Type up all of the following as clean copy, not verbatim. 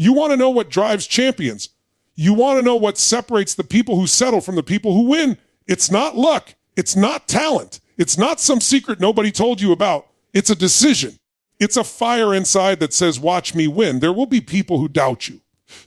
You want to know what drives champions. You want to know what separates the people who settle from the people who win. It's not luck. It's not talent. It's not some secret nobody told you about. It's a decision. It's a fire inside that says, watch me win. There will be people who doubt you,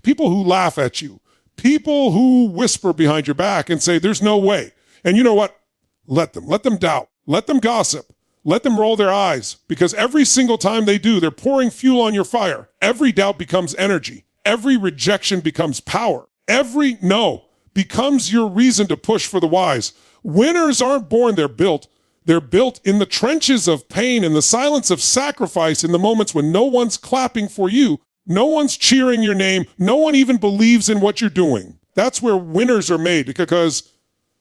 people who laugh at you, people who whisper behind your back and say, there's no way. And you know what? Let them doubt. Let them gossip. Let them roll their eyes, because every single time they do, they're pouring fuel on your fire. Every doubt becomes energy. Every rejection becomes power. Every no becomes your reason to push for the wise. Winners aren't born, they're built. They're built in the trenches of pain, in the silence of sacrifice, in the moments when no one's clapping for you, no one's cheering your name, no one even believes in what you're doing. That's where winners are made, because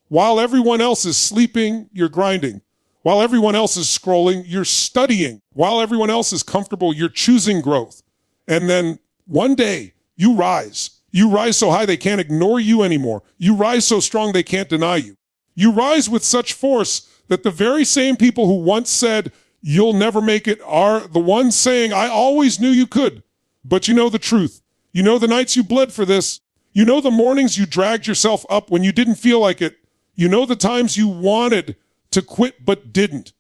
while everyone else is sleeping, you're grinding. While everyone else is scrolling, you're studying. While everyone else is comfortable, you're choosing growth. And then one day, you rise. You rise so high they can't ignore you anymore. You rise so strong they can't deny you. You rise with such force that the very same people who once said, you'll never make it, are the ones saying, I always knew you could. But you know the truth. You know the nights you bled for this. You know the mornings you dragged yourself up when you didn't feel like it. You know the times you wanted to quit but didn't.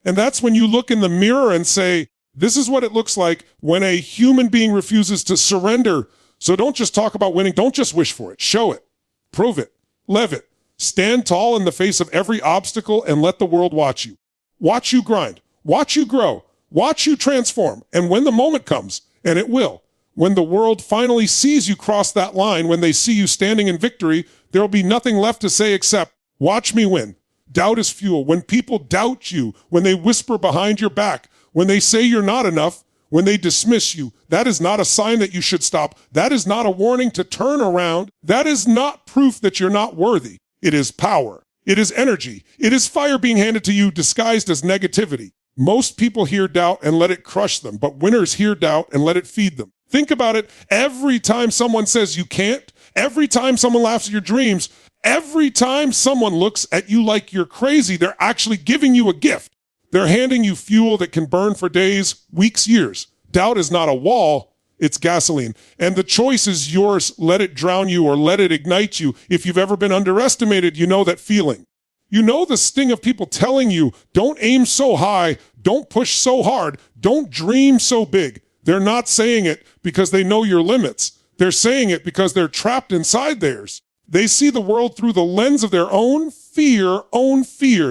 And that's when you look in the mirror and say, this is what it looks like when a human being refuses to surrender. So don't just talk about winning. Don't just wish for it. Show it. Prove it. Live it. Stand tall in the face of every obstacle and let the world watch you. Watch you grind. Watch you grow. Watch you transform. And when the moment comes, and it will, when the world finally sees you cross that line, when they see you standing in victory, there will be nothing left to say except, watch me win. Doubt is fuel. When people doubt you, when they whisper behind your back, when they say you're not enough, when they dismiss you, that is not a sign that you should stop. That is not a warning to turn around. That is not proof that you're not worthy. It is power. It is energy. It is fire being handed to you disguised as negativity. Most people hear doubt and let it crush them, but winners hear doubt and let it feed them. Think about it. Every time someone says you can't, every time someone laughs at your dreams, every time someone looks at you like you're crazy, they're actually giving you a gift. They're handing you fuel that can burn for days, weeks, years. Doubt is not a wall, it's gasoline. And the choice is yours. Let it drown you or let it ignite you. If you've ever been underestimated, you know that feeling. You know the sting of people telling you, don't aim so high, don't push so hard, don't dream so big. They're not saying it because they know your limits. They're saying it because they're trapped inside theirs. They see the world through the lens of their own fear,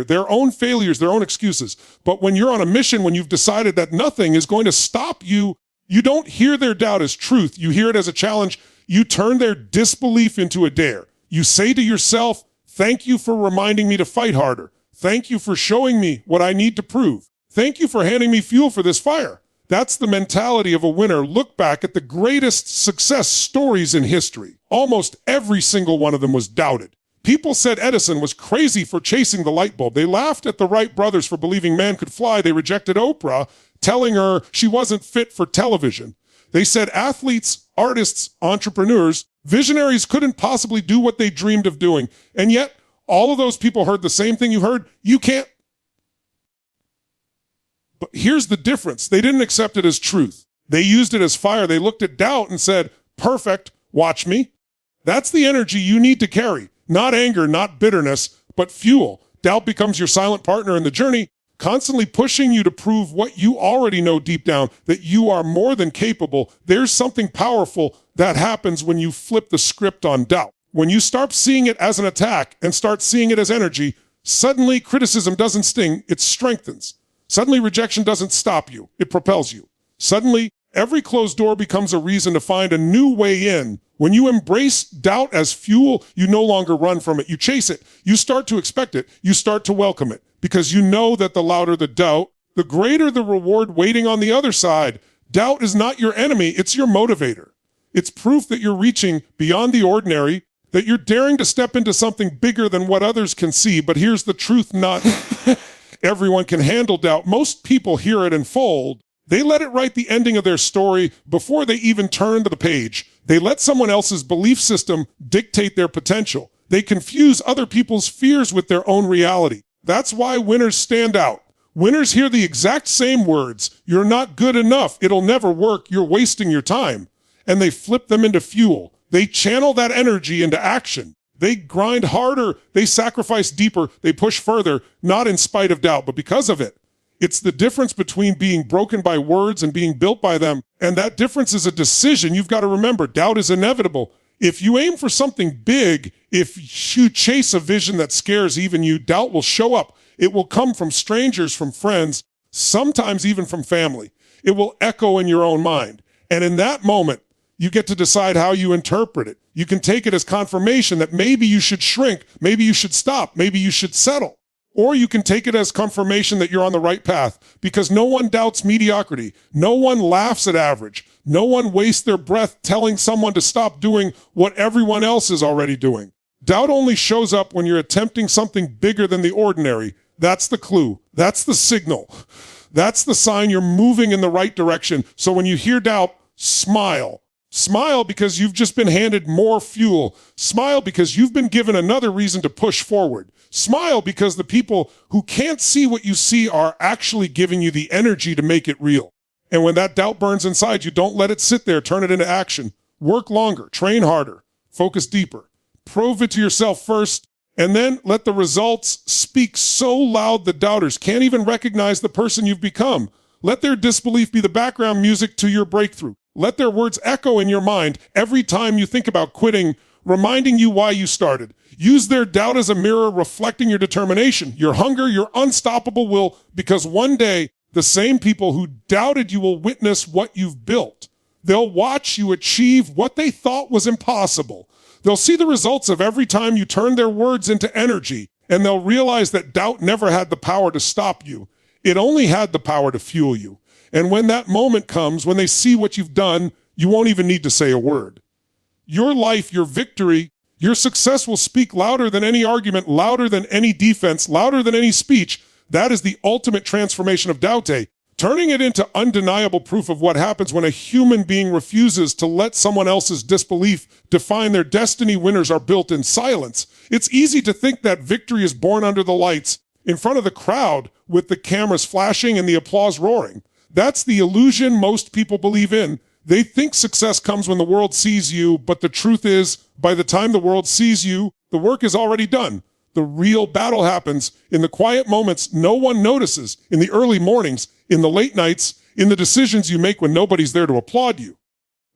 their own failures, their own excuses. But when you're on a mission, when you've decided that nothing is going to stop you, you don't hear their doubt as truth. You hear it as a challenge. You turn their disbelief into a dare. You say to yourself, thank you for reminding me to fight harder. Thank you for showing me what I need to prove. Thank you for handing me fuel for this fire. That's the mentality of a winner. Look back at the greatest success stories in history. Almost every single one of them was doubted. People said Edison was crazy for chasing the light bulb. They laughed at the Wright brothers for believing man could fly. They rejected Oprah, telling her she wasn't fit for television. They said athletes, artists, entrepreneurs, visionaries couldn't possibly do what they dreamed of doing. And yet, all of those people heard the same thing you heard. You can't. But here's the difference. They didn't accept it as truth. They used it as fire. They looked at doubt and said, perfect, watch me. That's the energy you need to carry. Not anger, not bitterness, but fuel. Doubt becomes your silent partner in the journey, constantly pushing you to prove what you already know deep down, that you are more than capable. There's something powerful that happens when you flip the script on doubt. When you start seeing it as an attack and start seeing it as energy, suddenly criticism doesn't sting, it strengthens. Suddenly rejection doesn't stop you, it propels you. Suddenly, every closed door becomes a reason to find a new way in. When you embrace doubt as fuel, you no longer run from it. You chase it. You start to expect it. You start to welcome it. Because you know that the louder the doubt, the greater the reward waiting on the other side. Doubt is not your enemy, it's your motivator. It's proof that you're reaching beyond the ordinary, that you're daring to step into something bigger than what others can see. But here's the truth, not everyone can handle doubt. Most people hear it and fold. They let it write the ending of their story before they even turn to the page. They let someone else's belief system dictate their potential. They confuse other people's fears with their own reality. That's why winners stand out. Winners hear the exact same words. You're not good enough. It'll never work. You're wasting your time. and they flip them into fuel. They channel that energy into action. They grind harder, they sacrifice deeper, they push further, not in spite of doubt, but because of it. It's the difference between being broken by words and being built by them. And that difference is a decision. You've got to remember, doubt is inevitable. If you aim for something big, if you chase a vision that scares even you, doubt will show up. It will come from strangers, from friends, sometimes even from family. It will echo in your own mind. And in that moment, you get to decide how you interpret it. You can take it as confirmation that maybe you should shrink, maybe you should stop, maybe you should settle. Or you can take it as confirmation that you're on the right path, because no one doubts mediocrity. No one laughs at average. No one wastes their breath telling someone to stop doing what everyone else is already doing. Doubt only shows up when you're attempting something bigger than the ordinary. That's the clue. That's the signal. That's the sign you're moving in the right direction. So when you hear doubt, smile. Smile because you've just been handed more fuel. Smile because you've been given another reason to push forward. Smile because the people who can't see what you see are actually giving you the energy to make it real. And when that doubt burns inside you, don't let it sit there. Turn it into action. Work longer. Train harder. Focus deeper. Prove it to yourself first, and then let the results speak so loud the doubters can't even recognize the person you've become. Let their disbelief be the background music to your breakthrough. Let their words echo in your mind every time you think about quitting, reminding you why you started. Use their doubt as a mirror reflecting your determination, your hunger, your unstoppable will, because one day the same people who doubted you will witness what you've built. They'll watch you achieve what they thought was impossible. They'll see the results of every time you turn their words into energy, and they'll realize that doubt never had the power to stop you. It only had the power to fuel you. And when that moment comes, when they see what you've done, you won't even need to say a word. Your life, your victory, your success will speak louder than any argument, louder than any defense, louder than any speech. That is the ultimate transformation of doubt, turning it into undeniable proof of what happens when a human being refuses to let someone else's disbelief define their destiny. Winners are built in silence. It's easy to think that victory is born under the lights, in front of the crowd, with the cameras flashing and the applause roaring. That's the illusion most people believe in. They think success comes when the world sees you, but the truth is, by the time the world sees you, the work is already done. The real battle happens in the quiet moments no one notices, in the early mornings, in the late nights, in the decisions you make when nobody's there to applaud you.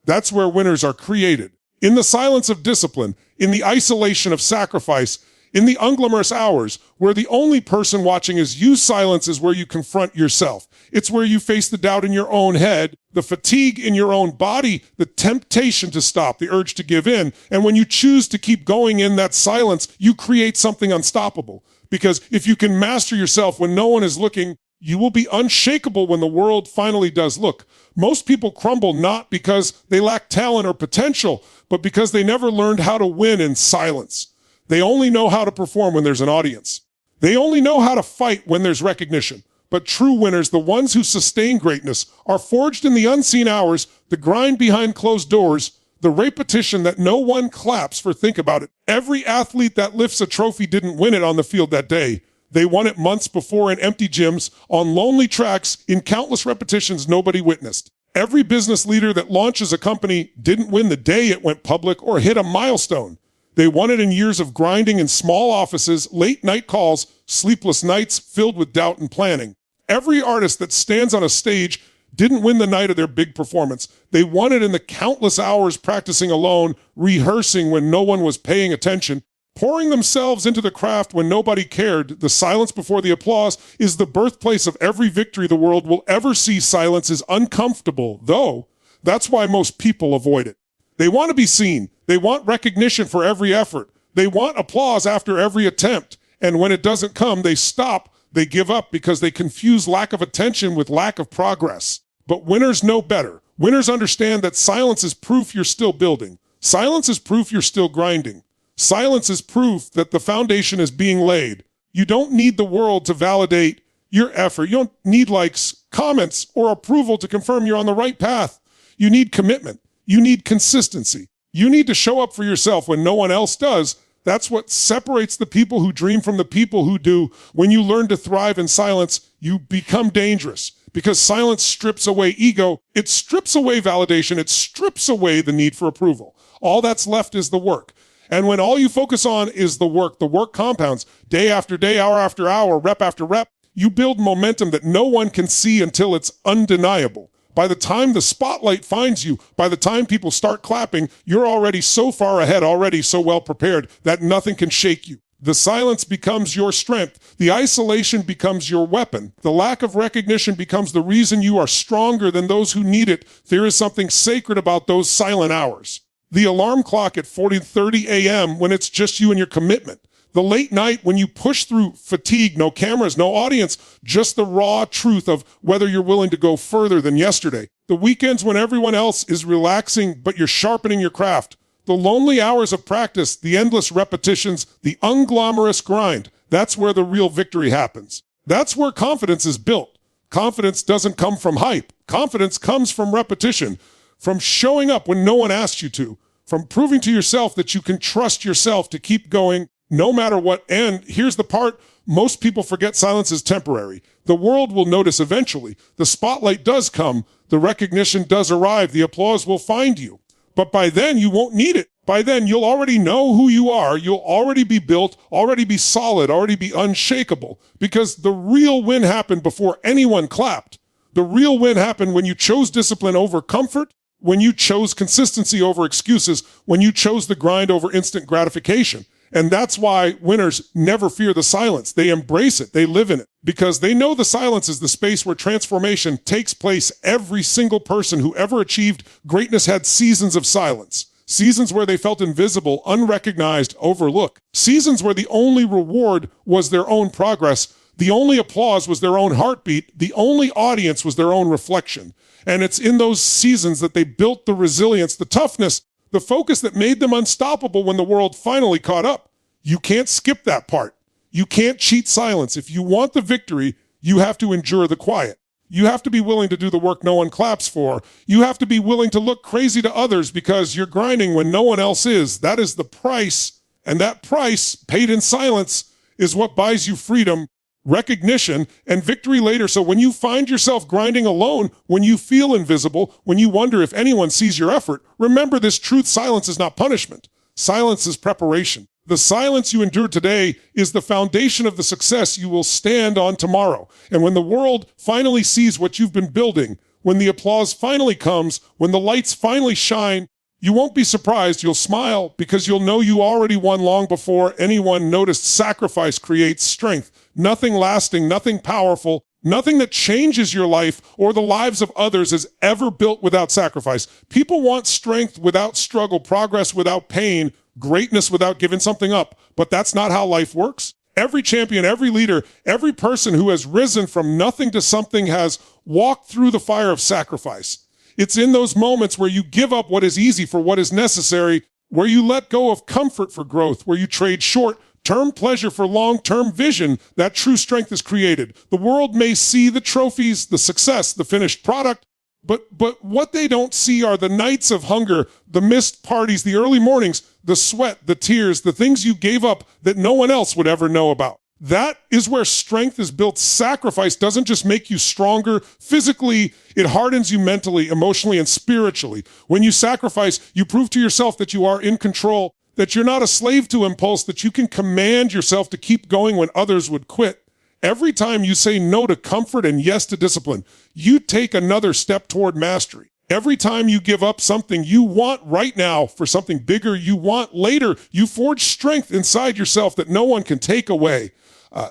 That's where winners are created. In the silence of discipline, in the isolation of sacrifice, in the unglamorous hours, where the only person watching is you. Silence is where you confront yourself. It's where you face the doubt in your own head, the fatigue in your own body, the temptation to stop, the urge to give in. And when you choose to keep going in that silence, you create something unstoppable. Because if you can master yourself when no one is looking, you will be unshakable when the world finally does look. Most people crumble not because they lack talent or potential, but because they never learned how to win in silence. They only know how to perform when there's an audience. They only know how to fight when there's recognition. But true winners, the ones who sustain greatness, are forged in the unseen hours, the grind behind closed doors, the repetition that no one claps for. Think about it. Every athlete that lifts a trophy didn't win it on the field that day. They won it months before in empty gyms, on lonely tracks, in countless repetitions nobody witnessed. Every business leader that launches a company didn't win the day it went public or hit a milestone. They won it in years of grinding in small offices, late night calls, sleepless nights filled with doubt and planning. Every artist that stands on a stage didn't win the night of their big performance. They won it in the countless hours practicing alone, rehearsing when no one was paying attention, pouring themselves into the craft when nobody cared. The silence before the applause is the birthplace of every victory the world will ever see. Silence is uncomfortable, though. That's why most people avoid it. They want to be seen. They want recognition for every effort. They want applause after every attempt. And when it doesn't come, they stop. They give up because they confuse lack of attention with lack of progress. But winners know better. Winners understand that silence is proof you're still building. Silence is proof you're still grinding. Silence is proof that the foundation is being laid. You don't need the world to validate your effort. You don't need likes, comments, or approval to confirm you're on the right path. You need commitment. You need consistency. You need to show up for yourself when no one else does. That's what separates the people who dream from the people who do. When you learn to thrive in silence, you become dangerous. because silence strips away ego. It strips away validation. It strips away the need for approval. All that's left is the work. And when all you focus on is the work compounds day after day, hour after hour, rep after rep. You build momentum that no one can see until it's undeniable. By the time the spotlight finds you, by the time people start clapping, you're already so far ahead, already so well prepared that nothing can shake you. The silence becomes your strength. The isolation becomes your weapon. The lack of recognition becomes the reason you are stronger than those who need it. There is something sacred about those silent hours. The alarm clock at 40:30 a.m. when it's just you and your commitment. The late night when you push through fatigue, no cameras, no audience, just the raw truth of whether you're willing to go further than yesterday. The weekends when everyone else is relaxing, but you're sharpening your craft. The lonely hours of practice, the endless repetitions, the unglamorous grind. That's where the real victory happens. That's where confidence is built. Confidence doesn't come from hype. Confidence comes from repetition, from showing up when no one asks you to, from proving to yourself that you can trust yourself to keep going no matter what. And here's the part, most people forget silence is temporary. The world will notice eventually. The spotlight does come. The recognition does arrive. The applause will find you. But by then, you won't need it. By then, you'll already know who you are. You'll already be built, already be solid, already be unshakable. Because the real win happened before anyone clapped. The real win happened when you chose discipline over comfort, when you chose consistency over excuses, when you chose the grind over instant gratification. And that's why winners never fear the silence. They embrace it. They live in it because they know the silence is the space where transformation takes place. Every single person who ever achieved greatness had seasons of silence. Seasons where they felt invisible, unrecognized, overlooked. Seasons where the only reward was their own progress. The only applause was their own heartbeat. The only audience was their own reflection. And it's in those seasons that they built the resilience, the toughness, the focus that made them unstoppable when the world finally caught up. You can't skip that part. You can't cheat silence. If you want the victory, you have to endure the quiet. You have to be willing to do the work no one claps for. You have to be willing to look crazy to others because you're grinding when no one else is. That is the price. And that price, paid in silence, is what buys you freedom, recognition, and victory later. So when you find yourself grinding alone, when you feel invisible, when you wonder if anyone sees your effort, remember this truth: silence is not punishment. Silence is preparation. The silence you endure today is the foundation of the success you will stand on tomorrow. And when the world finally sees what you've been building, when the applause finally comes, when the lights finally shine, you won't be surprised. You'll smile because you'll know you already won long before anyone noticed. Sacrifice creates strength. Nothing lasting, nothing powerful, nothing that changes your life or the lives of others is ever built without sacrifice. People want strength without struggle, progress without pain, greatness without giving something up. But that's not how life works. Every champion, every leader, every person who has risen from nothing to something has walked through the fire of sacrifice. It's in those moments where you give up what is easy for what is necessary, where you let go of comfort for growth, where you trade short-term pleasure for long-term vision, that true strength is created. The world may see the trophies, the success, the finished product, but what they don't see are the nights of hunger, the missed parties, the early mornings, the sweat, the tears, the things you gave up that no one else would ever know about. That is where strength is built. Sacrifice doesn't just make you stronger physically, it hardens you mentally, emotionally, and spiritually. When you sacrifice, you prove to yourself that you are in control, that you're not a slave to impulse, that you can command yourself to keep going when others would quit. Every time you say no to comfort and yes to discipline, you take another step toward mastery. Every time you give up something you want right now for something bigger you want later, you forge strength inside yourself that no one can take away.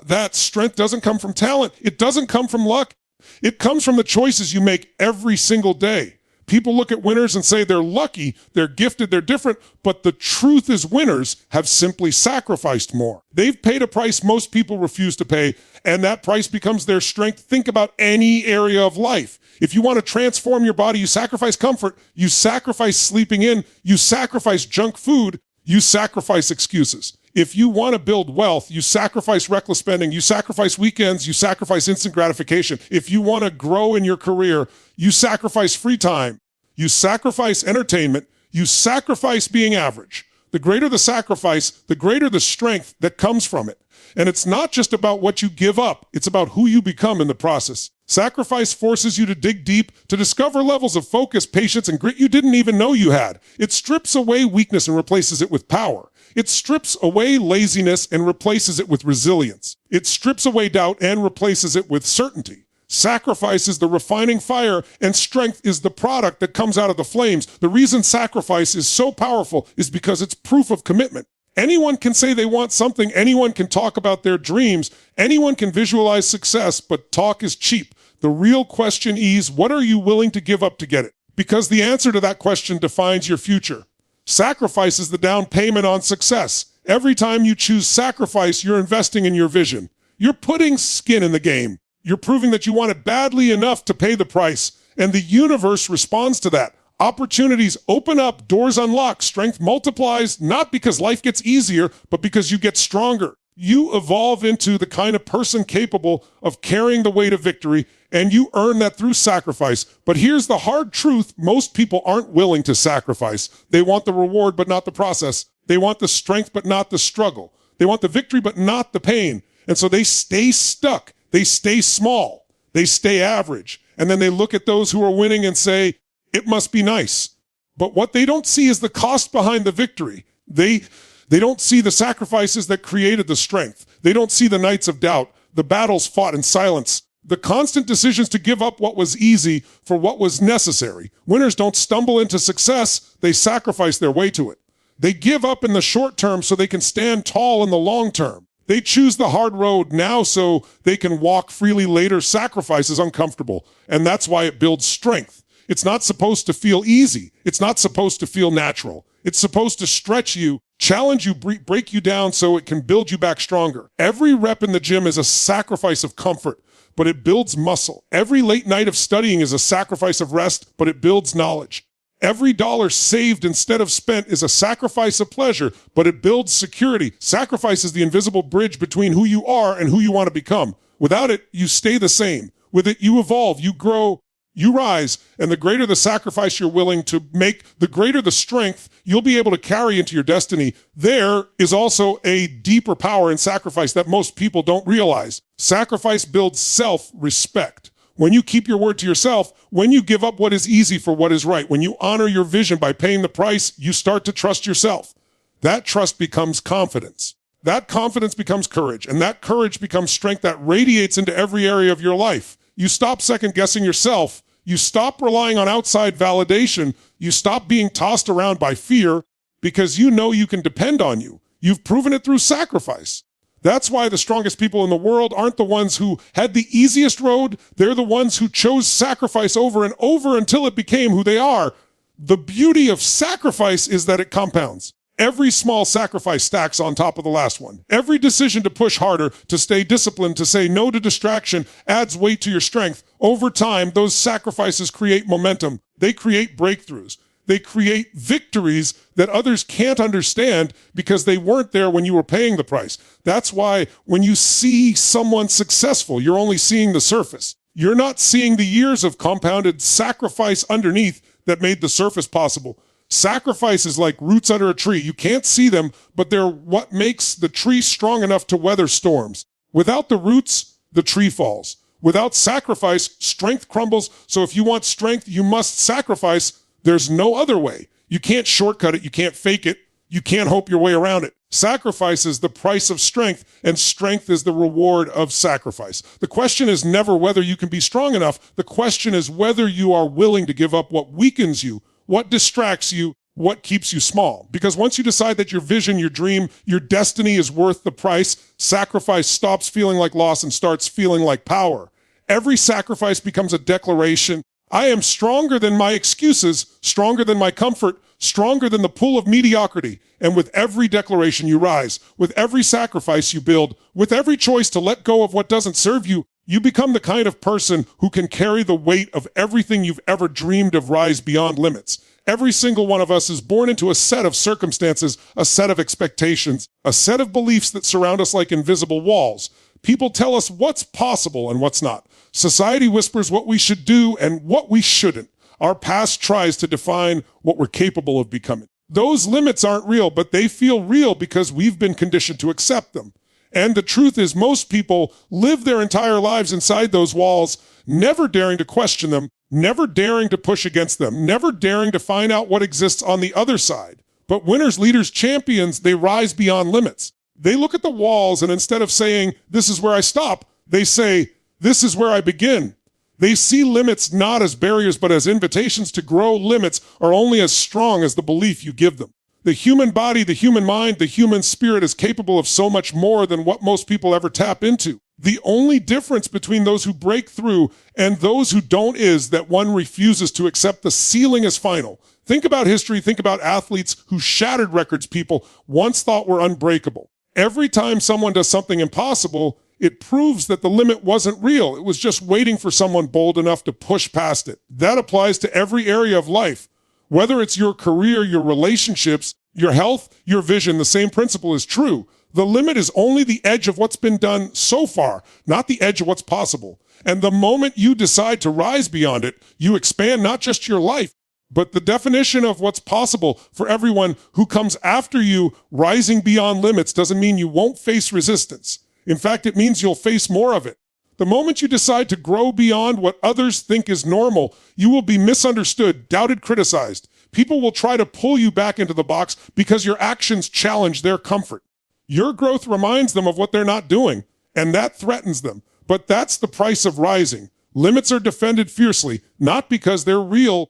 That strength doesn't come from talent. It doesn't come from luck. It comes from the choices you make every single day. People look at winners and say they're lucky, they're gifted, they're different, but the truth is winners have simply sacrificed more. They've paid a price most people refuse to pay, and that price becomes their strength. Think about any area of life. If you want to transform your body, you sacrifice comfort, you sacrifice sleeping in, you sacrifice junk food, you sacrifice excuses. If you want to build wealth, you sacrifice reckless spending, you sacrifice weekends, you sacrifice instant gratification. If you want to grow in your career, you sacrifice free time, you sacrifice entertainment, you sacrifice being average. The greater the sacrifice, the greater the strength that comes from it. And it's not just about what you give up, it's about who you become in the process. Sacrifice forces you to dig deep, to discover levels of focus, patience, and grit you didn't even know you had. It strips away weakness and replaces it with power. It strips away laziness and replaces it with resilience. It strips away doubt and replaces it with certainty. Sacrifice is the refining fire, and strength is the product that comes out of the flames. The reason sacrifice is so powerful is because it's proof of commitment. Anyone can say they want something, anyone can talk about their dreams, anyone can visualize success, but talk is cheap. The real question is, what are you willing to give up to get it? Because the answer to that question defines your future. Sacrifice is the down payment on success. Every time you choose sacrifice, you're investing in your vision. You're putting skin in the game. You're proving that you want it badly enough to pay the price, and the universe responds to that. Opportunities open up, doors unlock, strength multiplies, not because life gets easier, but because you get stronger. You evolve into the kind of person capable of carrying the weight of victory, and you earn that through sacrifice. But here's the hard truth: most people aren't willing to sacrifice. They want the reward, but not the process. They want the strength, but not the struggle. They want the victory, but not the pain. And so they stay stuck. They stay small, they stay average, and then they look at those who are winning and say, it must be nice. But what they don't see is the cost behind the victory. They don't see the sacrifices that created the strength. They don't see the nights of doubt, the battles fought in silence, the constant decisions to give up what was easy for what was necessary. Winners don't stumble into success, they sacrifice their way to it. They give up in the short term so they can stand tall in the long term. They choose the hard road now so they can walk freely later. Sacrifice is uncomfortable, and that's why it builds strength. It's not supposed to feel easy. It's not supposed to feel natural. It's supposed to stretch you, challenge you, break you down so it can build you back stronger. Every rep in the gym is a sacrifice of comfort, but it builds muscle. Every late night of studying is a sacrifice of rest, but it builds knowledge. Every dollar saved instead of spent is a sacrifice of pleasure, but it builds security. Sacrifice is the invisible bridge between who you are and who you want to become. Without it, you stay the same. With it, you evolve, you grow, you rise, and the greater the sacrifice you're willing to make, the greater the strength you'll be able to carry into your destiny. There is also a deeper power in sacrifice that most people don't realize. Sacrifice builds self-respect. When you keep your word to yourself, when you give up what is easy for what is right, when you honor your vision by paying the price, you start to trust yourself. That trust becomes confidence. That confidence becomes courage, and that courage becomes strength that radiates into every area of your life. You stop second-guessing yourself. You stop relying on outside validation. You stop being tossed around by fear because you know you can depend on you. You've proven it through sacrifice. That's why the strongest people in the world aren't the ones who had the easiest road. They're the ones who chose sacrifice over and over until it became who they are. The beauty of sacrifice is that it compounds. Every small sacrifice stacks on top of the last one. Every decision to push harder, to stay disciplined, to say no to distraction adds weight to your strength. Over time, those sacrifices create momentum. They create breakthroughs. They create victories that others can't understand because they weren't there when you were paying the price. That's why when you see someone successful, you're only seeing the surface. You're not seeing the years of compounded sacrifice underneath that made the surface possible. Sacrifice is like roots under a tree. You can't see them, but they're what makes the tree strong enough to weather storms. Without the roots, the tree falls. Without sacrifice, strength crumbles. So if you want strength, you must sacrifice. There's no other way. You can't shortcut it. You can't fake it. You can't hope your way around it. Sacrifice is the price of strength, and strength is the reward of sacrifice. The question is never whether you can be strong enough. The question is whether you are willing to give up what weakens you, what distracts you, what keeps you small. Because once you decide that your vision, your dream, your destiny is worth the price, sacrifice stops feeling like loss and starts feeling like power. Every sacrifice becomes a declaration. I am stronger than my excuses, stronger than my comfort, stronger than the pull of mediocrity. And with every declaration you rise, with every sacrifice you build, with every choice to let go of what doesn't serve you, you become the kind of person who can carry the weight of everything you've ever dreamed of rise beyond limits. Every single one of us is born into a set of circumstances, a set of expectations, a set of beliefs that surround us like invisible walls. People tell us what's possible and what's not. Society whispers what we should do and what we shouldn't. Our past tries to define what we're capable of becoming. Those limits aren't real, but they feel real because we've been conditioned to accept them. And the truth is, most people live their entire lives inside those walls, never daring to question them, never daring to push against them, never daring to find out what exists on the other side. But winners, leaders, champions, they rise beyond limits. They look at the walls, and instead of saying, this is where I stop, they say, this is where I begin. They see limits not as barriers, but as invitations to grow. Limits are only as strong as the belief you give them. The human body, the human mind, the human spirit is capable of so much more than what most people ever tap into. The only difference between those who break through and those who don't is that one refuses to accept the ceiling as final. Think about history, think about athletes who shattered records people once thought were unbreakable. Every time someone does something impossible, it proves that the limit wasn't real. It was just waiting for someone bold enough to push past it. That applies to every area of life. Whether it's your career, your relationships, your health, your vision, the same principle is true. The limit is only the edge of what's been done so far, not the edge of what's possible. And the moment you decide to rise beyond it, you expand not just your life, but the definition of what's possible for everyone who comes after you. Rising beyond limits doesn't mean you won't face resistance. In fact, it means you'll face more of it. The moment you decide to grow beyond what others think is normal, you will be misunderstood, doubted, criticized. People will try to pull you back into the box because your actions challenge their comfort. Your growth reminds them of what they're not doing, and that threatens them. But that's the price of rising. Limits are defended fiercely, not because they're real,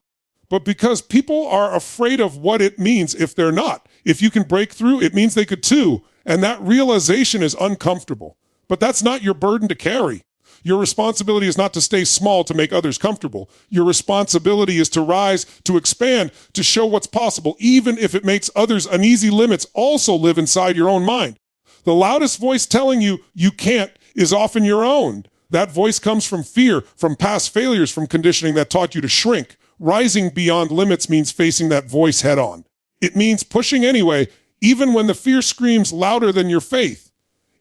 but because people are afraid of what it means if they're not. If you can break through, it means they could too. And that realization is uncomfortable. But that's not your burden to carry. Your responsibility is not to stay small to make others comfortable. Your responsibility is to rise, to expand, to show what's possible, even if it makes others uneasy. Limits also live inside your own mind. The loudest voice telling you you can't is often your own. That voice comes from fear, from past failures, from conditioning that taught you to shrink. Rising beyond limits means facing that voice head on. It means pushing anyway, even when the fear screams louder than your faith.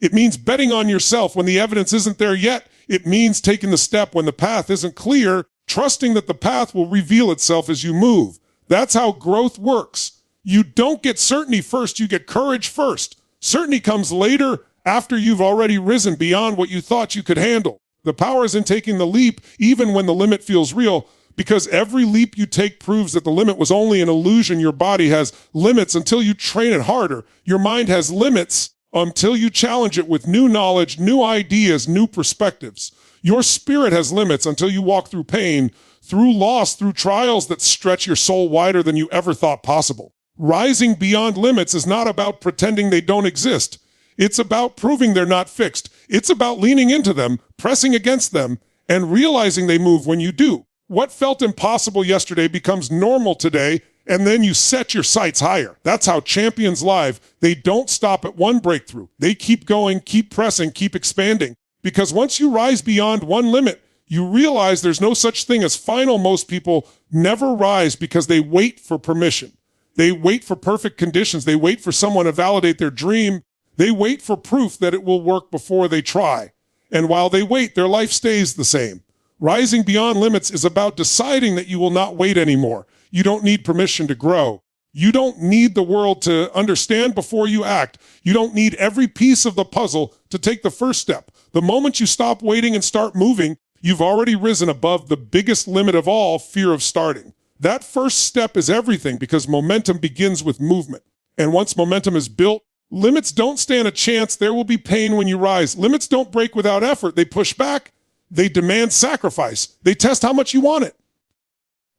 It means betting on yourself when the evidence isn't there yet. It means taking the step when the path isn't clear, trusting that the path will reveal itself as you move. That's how growth works. You don't get certainty first, you get courage first. Certainty comes later, after you've already risen beyond what you thought you could handle. The power is in taking the leap, even when the limit feels real, because every leap you take proves that the limit was only an illusion. Your body has limits until you train it harder. Your mind has limits until you challenge it with new knowledge, new ideas, new perspectives. Your spirit has limits until you walk through pain, through loss, through trials that stretch your soul wider than you ever thought possible. Rising beyond limits is not about pretending they don't exist. It's about proving they're not fixed. It's about leaning into them, pressing against them, and realizing they move when you do. What felt impossible yesterday becomes normal today, and then you set your sights higher. That's how champions live. They don't stop at one breakthrough. They keep going, keep pressing, keep expanding. Because once you rise beyond one limit, you realize there's no such thing as final. Most people never rise because they wait for permission. They wait for perfect conditions. They wait for someone to validate their dream. They wait for proof that it will work before they try. And while they wait, their life stays the same. Rising beyond limits is about deciding that you will not wait anymore. You don't need permission to grow. You don't need the world to understand before you act. You don't need every piece of the puzzle to take the first step. The moment you stop waiting and start moving, you've already risen above the biggest limit of all, fear of starting. That first step is everything because momentum begins with movement. And once momentum is built, limits don't stand a chance. There will be pain when you rise. Limits don't break without effort. They push back. They demand sacrifice. They test how much you want it.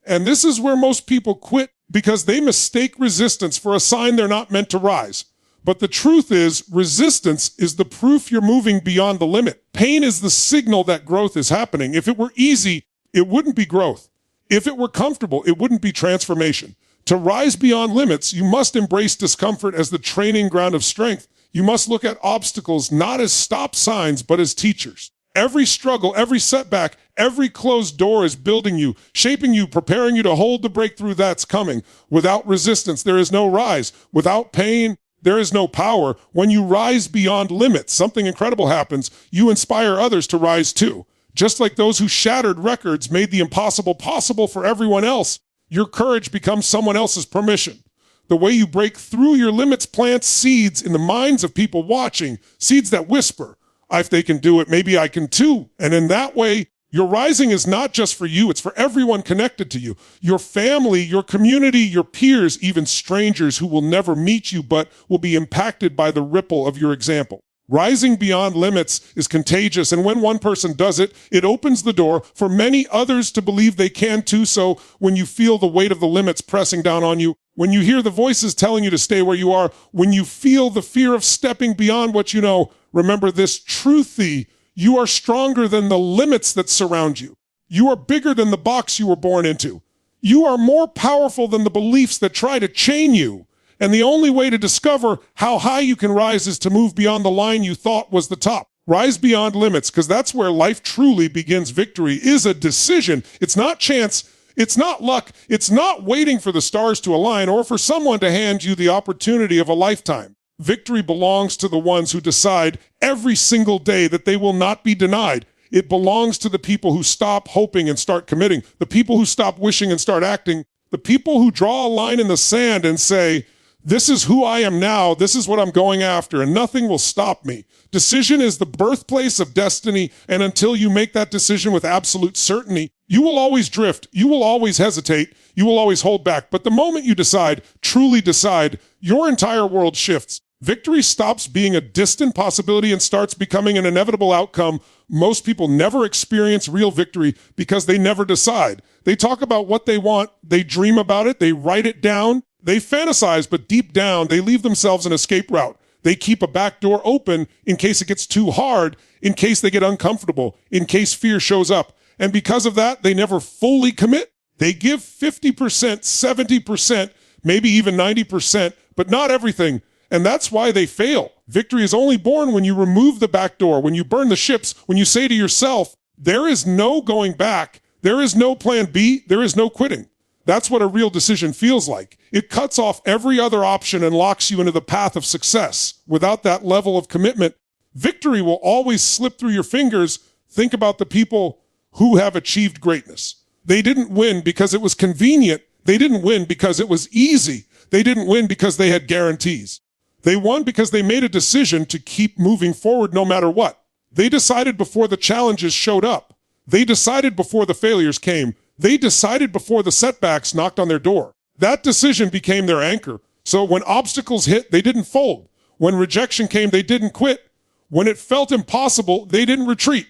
And this is where most people quit because they mistake resistance for a sign they're not meant to rise. But the truth is, resistance is the proof you're moving beyond the limit. Pain is the signal that growth is happening. If it were easy, it wouldn't be growth. If it were comfortable, it wouldn't be transformation. To rise beyond limits, you must embrace discomfort as the training ground of strength. You must look at obstacles not as stop signs, but as teachers. Every struggle, every setback, every closed door is building you, shaping you, preparing you to hold the breakthrough that's coming. Without resistance, there is no rise. Without pain, there is no power. When you rise beyond limits, something incredible happens. You inspire others to rise too. Just like those who shattered records made the impossible possible for everyone else, your courage becomes someone else's permission. The way you break through your limits plants seeds in the minds of people watching, seeds that whisper, if they can do it, maybe I can too. And in that way, your rising is not just for you, it's for everyone connected to you. Your family, your community, your peers, even strangers who will never meet you but will be impacted by the ripple of your example. Rising beyond limits is contagious, and when one person does it, it opens the door for many others to believe they can too. So when you feel the weight of the limits pressing down on you, when you hear the voices telling you to stay where you are, when you feel the fear of stepping beyond what you know, remember this truthy: you are stronger than the limits that surround you. You are bigger than the box you were born into. You are more powerful than the beliefs that try to chain you. And the only way to discover how high you can rise is to move beyond the line you thought was the top. Rise beyond limits, because that's where life truly begins. Victory is a decision. It's not chance. It's not luck. It's not waiting for the stars to align or for someone to hand you the opportunity of a lifetime. Victory belongs to the ones who decide every single day that they will not be denied. It belongs to the people who stop hoping and start committing, the people who stop wishing and start acting, the people who draw a line in the sand and say, this is who I am now, this is what I'm going after, and nothing will stop me. Decision is the birthplace of destiny, and until you make that decision with absolute certainty, you will always drift, you will always hesitate, you will always hold back. But the moment you decide, truly decide, your entire world shifts. Victory stops being a distant possibility and starts becoming an inevitable outcome. Most people never experience real victory because they never decide. They talk about what they want, they dream about it, they write it down, they fantasize, but deep down, they leave themselves an escape route. They keep a back door open in case it gets too hard, in case they get uncomfortable, in case fear shows up. And because of that, they never fully commit. They give 50%, 70%, maybe even 90%, but not everything. And that's why they fail. Victory is only born when you remove the back door, when you burn the ships, when you say to yourself, there is no going back, there is no plan B, there is no quitting. That's what a real decision feels like. It cuts off every other option and locks you into the path of success. Without that level of commitment, victory will always slip through your fingers. Think about the people who have achieved greatness. They didn't win because it was convenient. They didn't win because it was easy. They didn't win because they had guarantees. They won because they made a decision to keep moving forward no matter what. They decided before the challenges showed up. They decided before the failures came. They decided before the setbacks knocked on their door. That decision became their anchor. So when obstacles hit, they didn't fold. When rejection came, they didn't quit. When it felt impossible, they didn't retreat.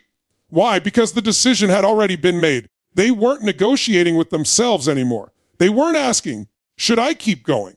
Why? Because the decision had already been made. They weren't negotiating with themselves anymore. They weren't asking, should I keep going?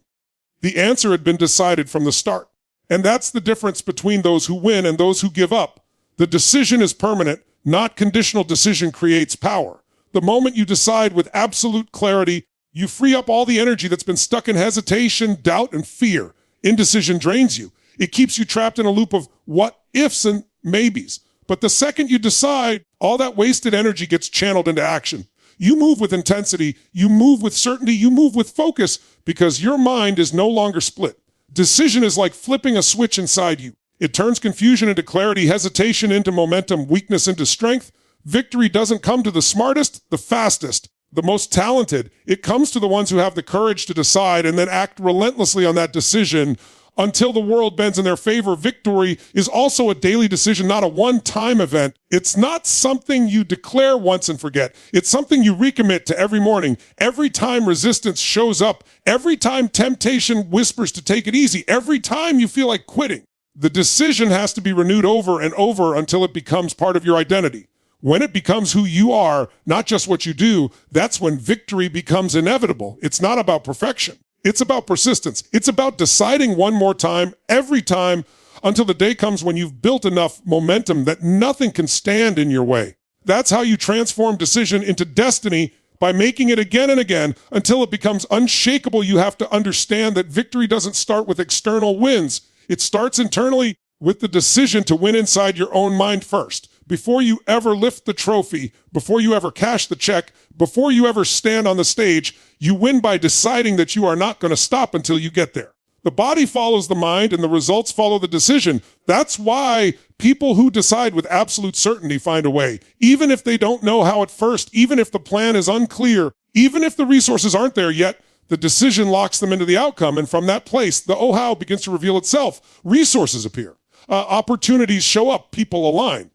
The answer had been decided from the start. And that's the difference between those who win and those who give up. The decision is permanent, not conditional. Decision creates power. The moment you decide with absolute clarity, you free up all the energy that's been stuck in hesitation, doubt, and fear. Indecision drains you. It keeps you trapped in a loop of what ifs and maybes. But the second you decide, all that wasted energy gets channeled into action. You move with intensity, you move with certainty, you move with focus, because your mind is no longer split. Decision is like flipping a switch inside you. It turns confusion into clarity, hesitation into momentum, weakness into strength. Victory doesn't come to the smartest, the fastest, the most talented. It comes to the ones who have the courage to decide and then act relentlessly on that decision until the world bends in their favor. Victory is also a daily decision, not a one-time event. It's not something you declare once and forget. It's something you recommit to every morning. Every time resistance shows up, every time temptation whispers to take it easy, every time you feel like quitting, the decision has to be renewed over and over until it becomes part of your identity. When it becomes who you are, not just what you do, that's when victory becomes inevitable. It's not about perfection. It's about persistence. It's about deciding one more time, every time, until the day comes when you've built enough momentum that nothing can stand in your way. That's how you transform decision into destiny, by making it again and again until it becomes unshakable. You have to understand that victory doesn't start with external wins. It starts internally with the decision to win inside your own mind first. Before you ever lift the trophy, before you ever cash the check, before you ever stand on the stage, you win by deciding that you are not going to stop until you get there. The body follows the mind and the results follow the decision. That's why people who decide with absolute certainty find a way. Even if they don't know how at first, even if the plan is unclear, even if the resources aren't there yet, The decision locks them into the outcome, and from that place, the oh-how begins to reveal itself. Resources appear. Opportunities show up. People align.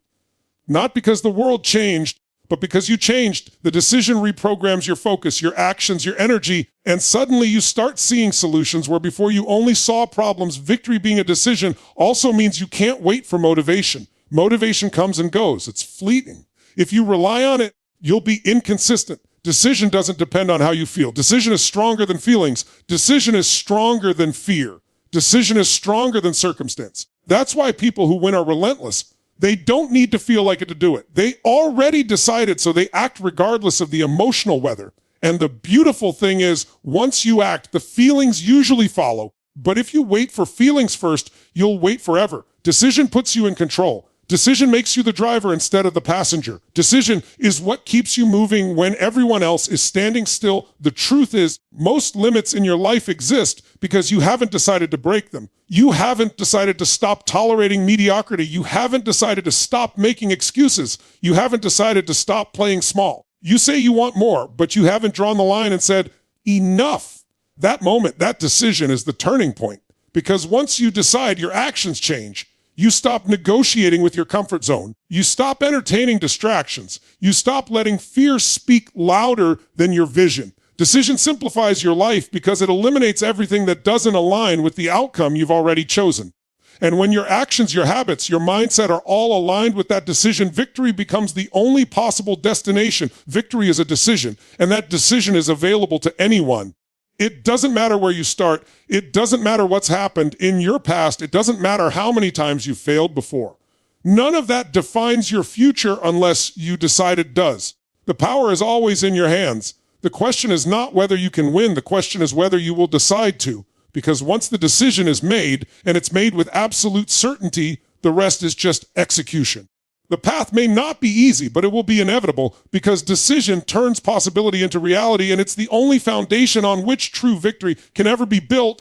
Not because the world changed, but because you changed. The decision reprograms your focus, your actions, your energy, and suddenly you start seeing solutions where before you only saw problems. Victory being a decision also means you can't wait for motivation. Motivation comes and goes. It's fleeting. If you rely on it, you'll be inconsistent. Decision doesn't depend on how you feel. Decision is stronger than feelings. Decision is stronger than fear. Decision is stronger than circumstance. That's why people who win are relentless. They don't need to feel like it to do it. They already decided, so they act regardless of the emotional weather. And the beautiful thing is, once you act, the feelings usually follow. But if you wait for feelings first, you'll wait forever. Decision puts you in control. Decision makes you the driver instead of the passenger. Decision is what keeps you moving when everyone else is standing still. The truth is, most limits in your life exist because you haven't decided to break them. You haven't decided to stop tolerating mediocrity. You haven't decided to stop making excuses. You haven't decided to stop playing small. You say you want more, but you haven't drawn the line and said, enough. That moment, that decision is the turning point. Because once you decide, your actions change. You stop negotiating with your comfort zone. You stop entertaining distractions. You stop letting fear speak louder than your vision. Decision simplifies your life because it eliminates everything that doesn't align with the outcome you've already chosen. And when your actions, your habits, your mindset are all aligned with that decision, victory becomes the only possible destination. Victory is a decision, and that decision is available to anyone. It doesn't matter where you start. It doesn't matter what's happened in your past. It doesn't matter how many times you failed before. None of that defines your future unless you decide it does. The power is always in your hands. The question is not whether you can win. The question is whether you will decide to. Because once the decision is made, and it's made with absolute certainty, the rest is just execution. The path may not be easy, but it will be inevitable because decision turns possibility into reality, and it's the only foundation on which true victory can ever be built.